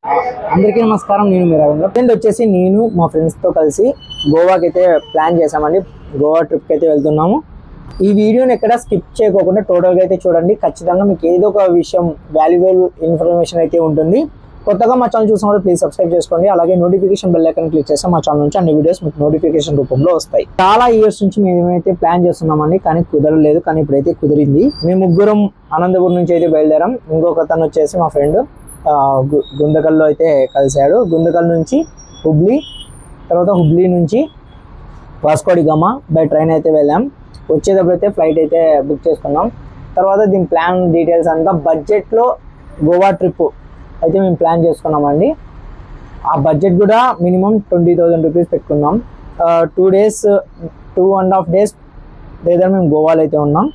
అందరికీ నమస్కారం. నేను మీ రవీంద్ర. ఫ్రెండ్ వచ్చేసి నేను మా ఫ్రెండ్స్తో కలిసి గోవాకి అయితే ప్లాన్ చేసామండి. గోవా ట్రిప్కి అయితే వెళ్తున్నాము. ఈ వీడియోని ఎక్కడ స్కిప్ చేయకోకుండా టోటల్గా అయితే చూడండి. ఖచ్చితంగా మీకు ఏదో ఒక విషయం వాల్యుబుల్ ఇన్ఫర్మేషన్ అయితే ఉంటుంది. కొత్తగా మా ఛానల్ చూసినప్పుడు ప్లీజ్ సబ్స్క్రైబ్ చేసుకోండి. అలాగే నోటిఫికేషన్ బెల్ ఐకాన్ క్లిక్ చేస్తే మా ఛానల్ నుంచి అన్ని వీడియోస్ మీకు నోటిఫికేషన్ రూపంలో వస్తాయి. చాలా ఇయర్స్ నుంచి మేమైతే ప్లాన్ చేస్తున్నామండి, కానీ కుదరలేదు. కానీ ఇప్పుడైతే కుదిరింది. మేము ముగ్గురం అనంతపురం నుంచి అయితే బయలుదేరాం. ఇంకొకతను వచ్చేసి మా ఫ్రెండ్ గుందకల్లో అయితే కలిశాడు. గుందకల్ నుంచి హుబ్లీ, తర్వాత హుబ్లీ నుంచి వాస్కో డి గామా బై ట్రైన్ అయితే వెళ్ళాం. వచ్చేటప్పుడైతే ఫ్లైట్ అయితే బుక్ చేసుకున్నాం. తర్వాత దీని ప్లాన్ డీటెయిల్స్ అంతా బడ్జెట్లో గోవా ట్రిప్ అయితే మేము ప్లాన్ చేసుకున్నామండి. ఆ బడ్జెట్ కూడా మినిమం 20,000 రూపీస్ పెట్టుకున్నాం. 2 days 2.5 days లేదా మేము గోవాలో అయితే ఉన్నాం.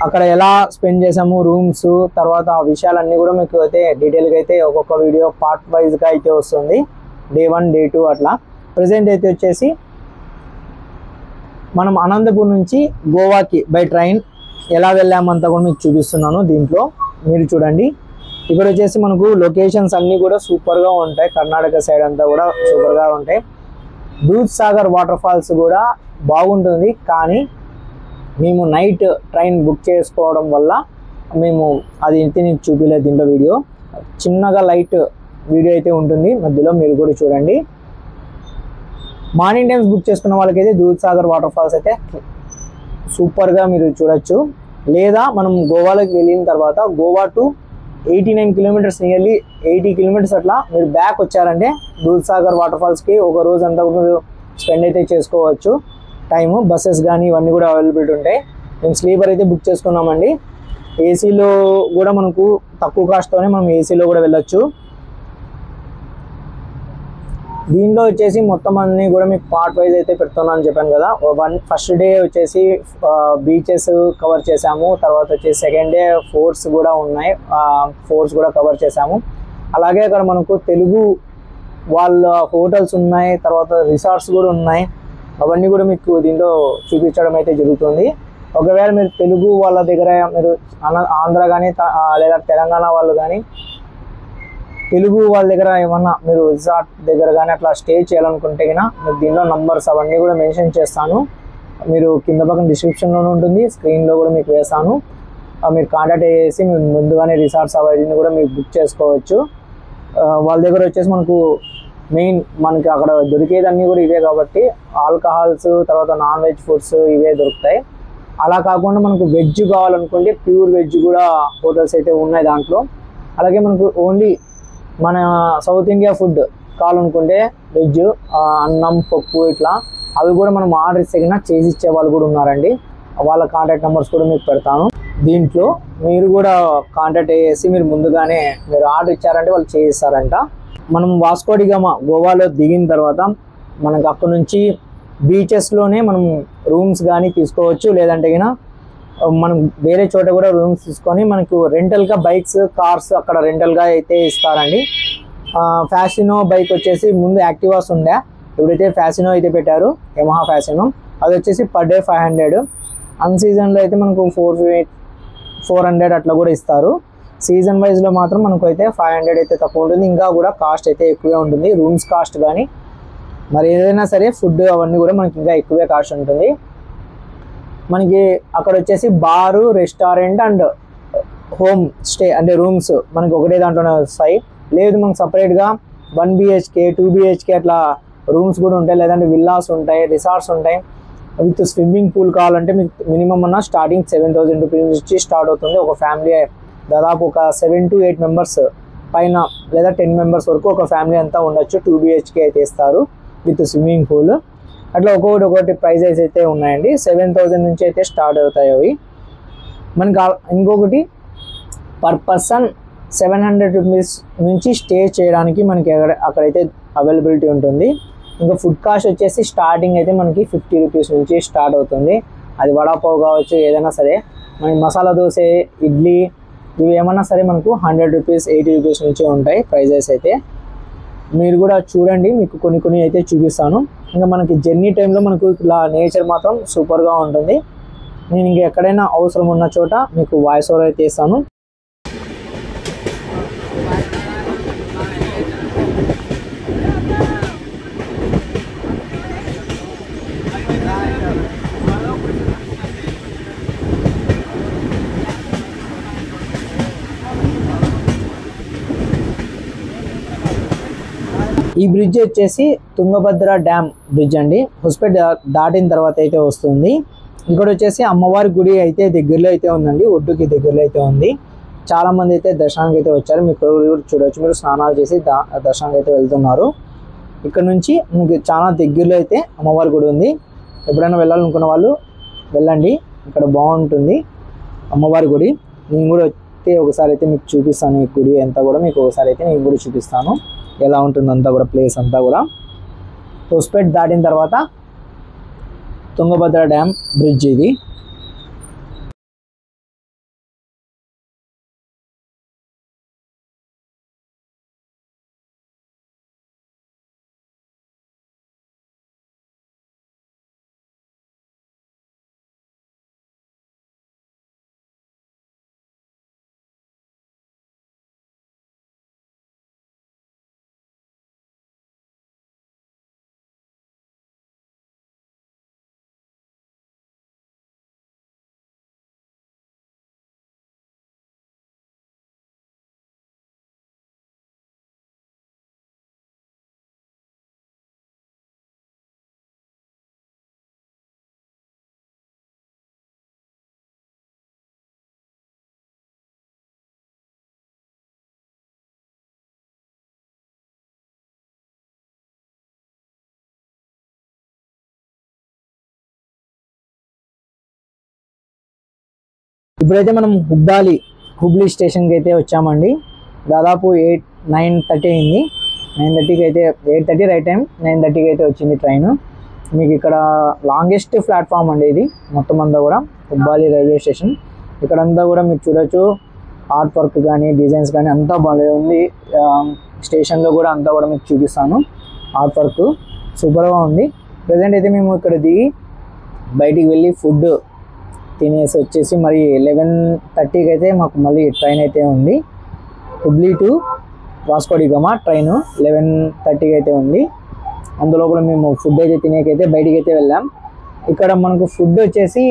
అక్కడ ఎలా స్పెండ్ చేసాము, రూమ్స్, తర్వాత ఆ విషయాలన్నీ కూడా మీకు అయితే డీటెయిల్గా అయితే ఒక్కొక్క వీడియో పార్ట్ వైజ్గా అయితే వస్తుంది. Day 1 Day 2 అట్లా. ప్రజెంట్ అయితే వచ్చేసి మనం అనంతపూర్ నుంచి గోవాకి బై ట్రైన్ ఎలా వెళ్ళామంతా కూడా మీకు చూపిస్తున్నాను. దీంట్లో మీరు చూడండి. ఇక్కడ వచ్చేసి మనకు లొకేషన్స్ అన్నీ కూడా సూపర్గా ఉంటాయి. కర్ణాటక సైడ్ అంతా కూడా సూపర్గా ఉంటాయి. దూద్ సాగర్ వాటర్ ఫాల్స్ కూడా బాగుంటుంది. కానీ మేము నైట్ ట్రైన్ బుక్ చేసుకోవడం వల్ల మేము అది ఇంత నీకు చూపించలేదు. దీంట్లో వీడియో చిన్నగా లైట్ వీడియో అయితే ఉంటుంది మధ్యలో, మీరు కూడా చూడండి. మార్నింగ్ టైమ్స్ బుక్ చేసుకున్న వాళ్ళకైతే దూద్ సాగర్ వాటర్ ఫాల్స్ అయితే సూపర్గా మీరు చూడొచ్చు. లేదా మనం గోవాలోకి వెళ్ళిన తర్వాత Goa to 89 kilometers, nearly 80 kilometers అట్లా మీరు బ్యాక్ వచ్చారంటే దూద్ సాగర్ వాటర్ ఫాల్స్కి ఒక రోజు అంతా మీరు స్పెండ్ అయితే చేసుకోవచ్చు. టైము బస్సెస్ కానీ ఇవన్నీ కూడా అవైలబిలిటీ ఉంటాయి. మేము స్లీపర్ అయితే బుక్ చేసుకున్నామండి. ఏసీలో కూడా మనకు తక్కువ కాస్ట్తోనే మనం ఏసీలో కూడా వెళ్ళొచ్చు. దీంట్లో వచ్చేసి మొత్తం అన్నీ కూడా మీకు పార్ట్ వైజ్ అయితే పెడుతున్నాను అని చెప్పాను కదా. ఫస్ట్ డే వచ్చేసి బీచెస్ కవర్ చేసాము. తర్వాత వచ్చేసి సెకండ్ డే ఫోర్ట్స్ కూడా ఉన్నాయి, ఫోర్ట్స్ కూడా కవర్ చేసాము. అలాగే అక్కడ మనకు తెలుగు వాళ్ళ హోటల్స్ ఉన్నాయి, తర్వాత రిసార్ట్స్ కూడా ఉన్నాయి. అవన్నీ కూడా మీకు దీంట్లో చూపించడం అయితే జరుగుతుంది. ఒకవేళ మీరు తెలుగు వాళ్ళ దగ్గర, మీరు ఆంధ్ర కానీ లేదా తెలంగాణ వాళ్ళు కానీ తెలుగు వాళ్ళ దగ్గర ఏమన్నా మీరు రిసార్ట్ దగ్గర కానీ అట్లా స్టే చేయాలనుకుంటే కన్నా మీకు దీంట్లో నంబర్స్ అవన్నీ కూడా మెన్షన్ చేస్తాను. మీరు కింద పక్కన డిస్క్రిప్షన్లోనే ఉంటుంది, స్క్రీన్లో కూడా మీకు వేస్తాను. మీరు కాంటాక్ట్ చేసి మీరు ముందుగానే రిసార్ట్స్ అవన్నీ కూడా మీకు బుక్ చేసుకోవచ్చు. వాళ్ళ దగ్గర వచ్చేసి మనకి అక్కడ దొరికేదన్నీ కూడా ఇవే కాబట్టి ఆల్కహాల్స్, తర్వాత నాన్ వెజ్ ఫుడ్స్ ఇవే దొరుకుతాయి. అలా కాకుండా మనకు వెజ్ కావాలనుకుంటే ప్యూర్ వెజ్ కూడా హోటల్స్ అయితే ఉన్నాయి దాంట్లో. అలాగే మనకు ఓన్లీ మన సౌత్ ఇండియా ఫుడ్ కావాలనుకుంటే వెజ్ అన్నం, పప్పు ఇట్లా అవి కూడా మనం ఆర్డర్ ఇస్తే చేసి ఇచ్చే వాళ్ళు కూడా ఉన్నారండి. వాళ్ళ కాంటాక్ట్ నెంబర్స్ కూడా మీకు పెడతాను. దీంట్లో మీరు కూడా కాంటాక్ట్ చేసి మీరు ముందుగానే మీరు ఆర్డర్ ఇచ్చారంటే వాళ్ళు చేయిస్తారంట. మనం వాస్కో డి గామా గోవాలో దిగిన తర్వాత మనకు అక్కడ నుంచి బీచెస్లోనే మనం రూమ్స్ కానీ తీసుకోవచ్చు. లేదంటే మనం వేరే చోట కూడా రూమ్స్ తీసుకొని మనకు రెంటల్గా బైక్స్, కార్స్ అక్కడ రెంటల్గా అయితే ఇస్తారండి. ఫ్యాసినో బైక్ వచ్చేసి ముందు యాక్టివాస్ ఉండే, ఇప్పుడైతే ఫ్యాసినో అయితే పెట్టారు, యమహా ఫ్యాసినో. అది వచ్చేసి పర్ డే 500. అన్ సీజన్లో అయితే మనకు 400 అట్లా కూడా ఇస్తారు. సీజన్ వైజ్లో మాత్రం మనకు అయితే 500 అయితే తక్కువ ఉంటుంది. ఇంకా కూడా కాస్ట్ అయితే ఎక్కువే ఉంటుంది, రూమ్స్ కాస్ట్ కానీ మరి ఏదైనా సరే ఫుడ్ అవన్నీ కూడా మనకి ఇంకా ఎక్కువే కాస్ట్ ఉంటుంది. మనకి అక్కడ వచ్చేసి బారు, రెస్టారెంట్ అండ్ హోమ్ స్టే అంటే రూమ్స్ మనకి ఒకటే దాంట్లోనే వస్తాయి. లేదు మనకు సపరేట్గా 1 BHK 2 BHK అట్లా రూమ్స్ కూడా ఉంటాయి. లేదంటే విల్లాస్ ఉంటాయి, రిసార్ట్స్ ఉంటాయి. విత్ స్విమ్మింగ్ పూల్ కావాలంటే మీకు మినిమం అన్న స్టార్టింగ్ 7,000 రూపీస్ నుంచి స్టార్ట్ అవుతుంది. ఒక ఫ్యామిలీ దాదాపు ఒక 7 to 8 members పైన లేదా 10 members వరకు ఒక ఫ్యామిలీ అంతా ఉండొచ్చు. 2 BHK అయితే ఇస్తారు విత్ స్విమ్మింగ్ పూల్. అట్లా ఒక్కొక్కటి ప్రైజెస్ అయితే ఉన్నాయండి. 7,000 నుంచి అయితే స్టార్ట్ అవుతాయి అవి. మనకి ఇంకొకటి పర్ పర్సన్ 700 రూపీస్ నుంచి స్టే చేయడానికి మనకి అక్కడైతే అవైలబిలిటీ ఉంటుంది. ఇంకా ఫుడ్ కాస్ట్ వచ్చేసి స్టార్టింగ్ అయితే మనకి 50 రూపీస్ నుంచి స్టార్ట్ అవుతుంది. అది వడాపావ్ కావచ్చు, ఏదైనా సరే. మనకి మసాలా దోశ, ఇడ్లీ ఇవి ఏమన్నా సరే మనకు 100 రూపీస్ 80 రూపీస్ నుంచి ఉంటాయి ప్రైజెస్ అయితే. మీరు కూడా చూడండి, మీకు కొన్ని అయితే చూపిస్తాను. ఇంకా మనకి జర్నీ టైంలో మనకు ఇలా నేచర్ మాత్రం సూపర్గా ఉంటుంది. నేను ఇంకా ఎక్కడైనా అవసరం ఉన్న చోట మీకు వాయిస్ ఓవర్ అయితే ఇస్తాను. ఈ బ్రిడ్జ్ వచ్చేసి తుంగభద్ర డ్యామ్ బ్రిడ్జ్ అండి. హుస్పేట్ దాటిన తర్వాత అయితే వస్తుంది. ఇక్కడ వచ్చేసి అమ్మవారి గుడి అయితే దగ్గరలో అయితే ఉందండి, ఒడ్డుకి దగ్గరలో అయితే ఉంది. చాలా మంది అయితే దర్శనానికి అయితే వచ్చారు. మీకు చూడవచ్చు, మీరు స్నానాలు చేసి దర్శనానికి అయితే వెళ్తున్నారు. ఇక్కడ నుంచి మీకు చాలా దగ్గరలో అయితే అమ్మవారి గుడి ఉంది. ఎప్పుడైనా వెళ్ళాలనుకున్న వాళ్ళు వెళ్ళండి, ఇక్కడ బాగుంటుంది అమ్మవారి గుడి. నేను కూడా అయితే ఒకసారి అయితే మీకు చూపిస్తాను ఈ గుడి అంతా కూడా. మీకు ఒకసారి అయితే నేను కూడా చూపిస్తాను ఎలా ఉంటుంది అంతా కూడా, ప్లేస్ అంతా కూడా. హుస్పేట్ దాటిన తర్వాత తుంగభద్ర డ్యామ్ బ్రిడ్జ్ ఇది. ఇప్పుడైతే మనం హుబ్లీ స్టేషన్కి అయితే వచ్చామండి. దాదాపు 9:30 అయింది. 9:30కి అయితే 8:30 రైట్ టైం, 9:30కి అయితే వచ్చింది ట్రైన్. మీకు ఇక్కడ లాంగెస్ట్ ప్లాట్ఫామ్ అండి ఇది మొత్తం అంతా కూడా, హుబ్లీ రైల్వే స్టేషన్. ఇక్కడంతా కూడా మీరు చూడొచ్చు, ఆర్ట్ వర్క్ కానీ డిజైన్స్ కానీ అంతా బాగా ఉంది. స్టేషన్లో కూడా అంతా కూడా మీకు చూపిస్తాను. ఆర్ట్ వర్క్ సూపర్గా ఉంది. ప్రజెంట్ అయితే మేము ఇక్కడ దిగి బయటికి వెళ్ళి ఫుడ్ తినేసి వచ్చేసి మరి 11:30కి అయితే మాకు మళ్ళీ ట్రైన్ అయితే ఉంది. హుబ్లీ టు వాస్కో డి గామా ట్రైన్ 11:30కి అయితే ఉంది. అందులోపల మేము ఫుడ్ అయితే తినేకైతే బయటికి అయితే వెళ్ళాం. ఇక్కడ మనకు ఫుడ్ వచ్చేసి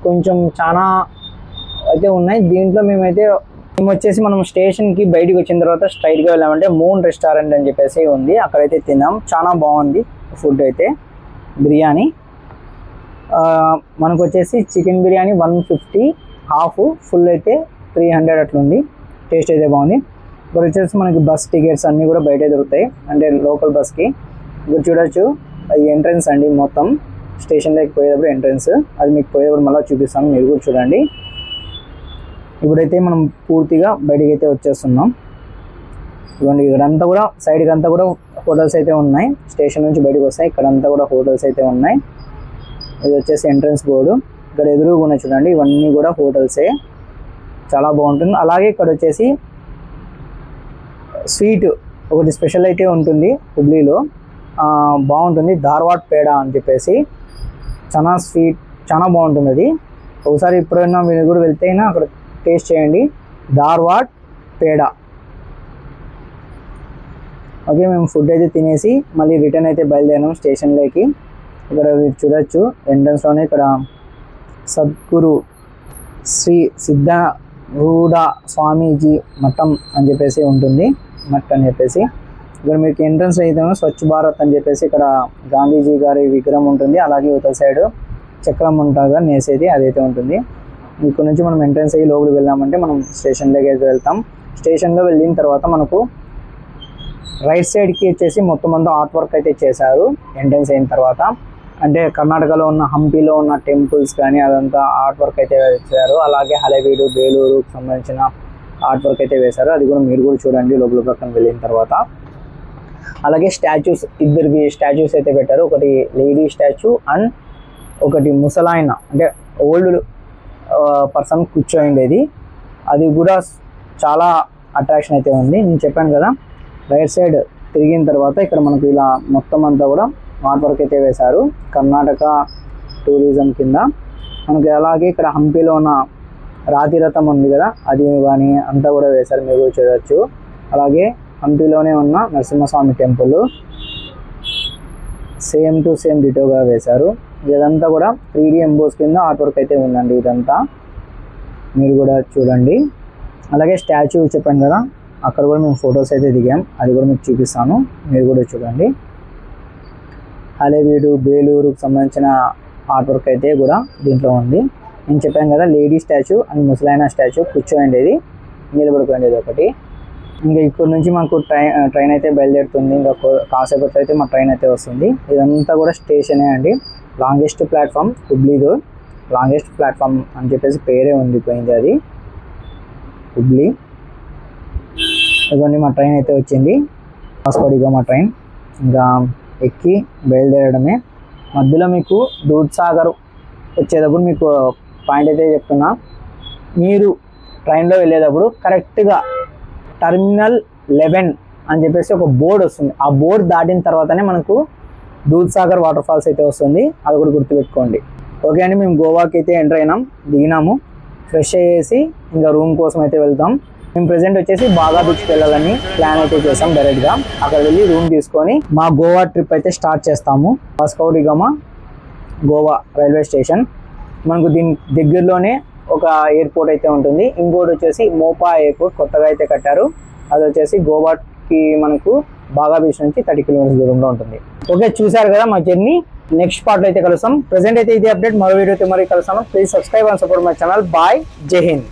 కొంచెం చాలా అయితే ఉన్నాయి. దీంట్లో మేము వచ్చేసి మనం స్టేషన్కి బయటికి వచ్చిన తర్వాత స్ట్రైట్గా వెళ్ళామంటే మూన్ రెస్టారెంట్ అని చెప్పేసి ఉంది, అక్కడైతే తిన్నాం. చాలా బాగుంది ఫుడ్ అయితే. బిర్యానీ మనకు వచ్చేసి చికెన్ బిర్యానీ 150, హాఫ్, ఫుల్ అయితే 300 అట్లుంది. టేస్ట్ అయితే బాగుంది. ఇప్పుడు వచ్చేసి మనకి బస్ టికెట్స్ అన్నీ కూడా బయటే దొరుకుతాయి, అంటే లోకల్ బస్కి. ఇప్పుడు చూడొచ్చు, అది ఎంట్రన్స్ అండి మొత్తం స్టేషన్లోకి పోయేటప్పుడు ఎంట్రన్స్. అది మీకు పోయేటప్పుడు మళ్ళీ చూపిస్తాను, మీరు కూడా చూడండి. ఇప్పుడైతే మనం పూర్తిగా బయటికి అయితే వచ్చేస్తున్నాం. ఇవ్వండి, ఇక్కడంతా కూడా సైడ్కి అంతా కూడా హోటల్స్ అయితే ఉన్నాయి. స్టేషన్ నుంచి బయటకు వస్తాయి, ఇక్కడంతా కూడా హోటల్స్ అయితే ఉన్నాయి. ఇది వచ్చేసి ఎంట్రన్స్ బోర్డు. ఇక్కడ ఎదురుగున్న చూడండి, ఇవన్నీ కూడా హోటల్సే, చాలా బాగుంటుంది. అలాగే ఇక్కడ వచ్చేసి స్వీట్ ఒకటి స్పెషల్ అయితే ఉంటుంది హుబ్లీలో, బాగుంటుంది. ధార్వాడ్ పేడ అని చెప్పేసి చాలా స్వీట్, చాలా బాగుంటుంది అది. ఒకసారి ఎప్పుడైనా మీరు కూడా వెళ్తే అక్కడ టేస్ట్ చేయండి, ధార్వాడ్ పేడ. ఓకే, మేము ఫుడ్ అయితే తినేసి మళ్ళీ రిటర్న్ అయితే బయలుదేరాం స్టేషన్లోకి. ఇక్కడ మీరు చూడొచ్చు ఎంట్రన్స్లోనే ఇక్కడ సద్గురు శ్రీ సిద్ధరూఢ స్వామీజీ మఠం అని చెప్పేసి ఉంటుంది, మఠ్ అని చెప్పేసి. ఇక్కడ మీకు ఎంట్రన్స్ అయితే స్వచ్ఛ భారత్ అని చెప్పేసి ఇక్కడ గాంధీజీ గారి విగ్రహం ఉంటుంది. అలాగే ఇవతల సైడ్ చక్రం ఉంటుంది నేసేది, అదైతే ఉంటుంది. ఇక్కడ నుంచి మనం ఎంట్రన్స్ అయ్యి లోపలికి వెళ్ళామంటే మనం స్టేషన్లోకి అయితే వెళ్తాం. స్టేషన్లో వెళ్ళిన తర్వాత మనకు రైట్ సైడ్కి వచ్చేసి మొత్తం అంతా ఆర్ట్ వర్క్ అయితే చేశారు ఎంట్రన్స్ అయిన తర్వాత. అంటే కర్ణాటకలో ఉన్న హంపీలో ఉన్న టెంపుల్స్ కానీ అదంతా ఆర్ట్ వర్క్ అయితే వేశారు. అలాగే హళేబీడు, బేలూరుకు సంబంధించిన ఆర్ట్ వర్క్ అయితే వేశారు. అది కూడా మీరు కూడా చూడండి లోపల పక్కన వెళ్ళిన తర్వాత. అలాగే స్టాచ్యూస్, ఇద్దరికి స్టాచ్యూస్ అయితే పెట్టారు. ఒకటి లేడీ స్టాచ్యూ అండ్ ఒకటి ముసలాయన, అంటే ఓల్డ్ పర్సన్ కూర్చోండేది. అది కూడా చాలా అట్రాక్షన్ అయితే ఉంది. నేను చెప్పాను కదా, రైట్ సైడ్ తిరిగిన తర్వాత ఇక్కడ మనకు ఇలా మొత్తం అంతా కూడా ఆర్ట్ వర్క్ అయితే వేశారు కర్ణాటక టూరిజం కింద మనకి. అలాగే ఇక్కడ హంపీలో ఉన్న రాతిరథం ఉంది కదా, అది కానీ అంతా కూడా వేశారు, మీరు చూడవచ్చు. అలాగే హంపీలోనే ఉన్న Narasimhaswamy temple same to same డిటోగా వేశారు. ఇదంతా కూడా 3D ఎంబోస్ కింద ఆర్ట్ వర్క్ అయితే ఉందండి, ఇదంతా మీరు కూడా చూడండి. అలాగే స్టాచ్యూ చెప్పాను కదా, అక్కడ కూడా మేము ఫొటోస్ అయితే దిగాం, అది కూడా మీకు చూపిస్తాను, మీరు కూడా చూడండి. హళేబీడు బేలూరుకు సంబంధించిన ఆర్ట్ వర్క్ అయితే కూడా దీంట్లో ఉంది. నేను చెప్పాను కదా లేడీ స్టాచ్యూ అండ్ ముసలైన స్టాచ్యూ, కూర్చోండేది నిలబడుకోండేది ఒకటి. ఇంకా ఇక్కడ నుంచి మాకు ట్రైన్ అయితే బయలుదేరుతుంది. ఇంకా కాసేపట్లో అయితే మా ట్రైన్ అయితే వస్తుంది. ఇదంతా కూడా స్టేషనే అండి. లాంగెస్ట్ ప్లాట్ఫామ్ హుబ్లీలో, లాంగెస్ట్ ప్లాట్ఫామ్ అని చెప్పేసి పేరే ఉండిపోయింది అది హుబ్లీ. ఇదిగోండి మా ట్రైన్ అయితే వచ్చింది, వాస్కోడిగా మా ట్రైన్. ఇంకా ఎక్కి బయలుదేరడమే. మధ్యలో మీకు దూద్సాగర్ వచ్చేటప్పుడు మీకు పాయింట్ అయితే చెప్తున్నా, మీరు ట్రైన్లో వెళ్ళేటప్పుడు కరెక్ట్గా టర్మినల్ 11 అని చెప్పేసి ఒక బోర్డు వస్తుంది. ఆ బోర్డు దాటిన తర్వాతనే మనకు దూద్సాగర్ వాటర్ ఫాల్స్ అయితే వస్తుంది, అది కూడా గుర్తుపెట్టుకోండి. ఓకే అండి, మేము గోవాకి అయితే ఎంటర్ అయినాం, దిగినాము, ఫ్రెష్ అయ్యేసి ఇంకా రూమ్ కోసం అయితే వెళ్తాం. మేము ప్రెజెంట్ వచ్చేసి బాగా బీచ్కి వెళ్ళాలని ప్లాన్ అయితే చేసాం. డైరెక్ట్గా అక్కడ వెళ్ళి రూమ్ తీసుకొని మా గోవా ట్రిప్ అయితే స్టార్ట్ చేస్తాము. వాస్కో డి గామా గోవా రైల్వే స్టేషన్, మనకు దీని దగ్గరలోనే ఒక ఎయిర్పోర్ట్ అయితే ఉంటుంది. ఇంకోటి వచ్చేసి మోపా ఎయిర్పోర్ట్ కొత్తగా అయితే కట్టారు, అది వచ్చేసి గోవాకి మనకు బాగా బీచ్ నుంచి 30 కిలోమీటర్స్ దూరంలో ఉంటుంది. ఓకే, చూసారు కదా మా జర్నీ. నెక్స్ట్ పార్ట్లో అయితే కలుస్తాం. ప్రెజెంట్ అయితే ఇది అప్డేట్, మరో వీడియోతో మరి కలుస్తాను. Please subscribe and support my channel. Bye, Jai Hind.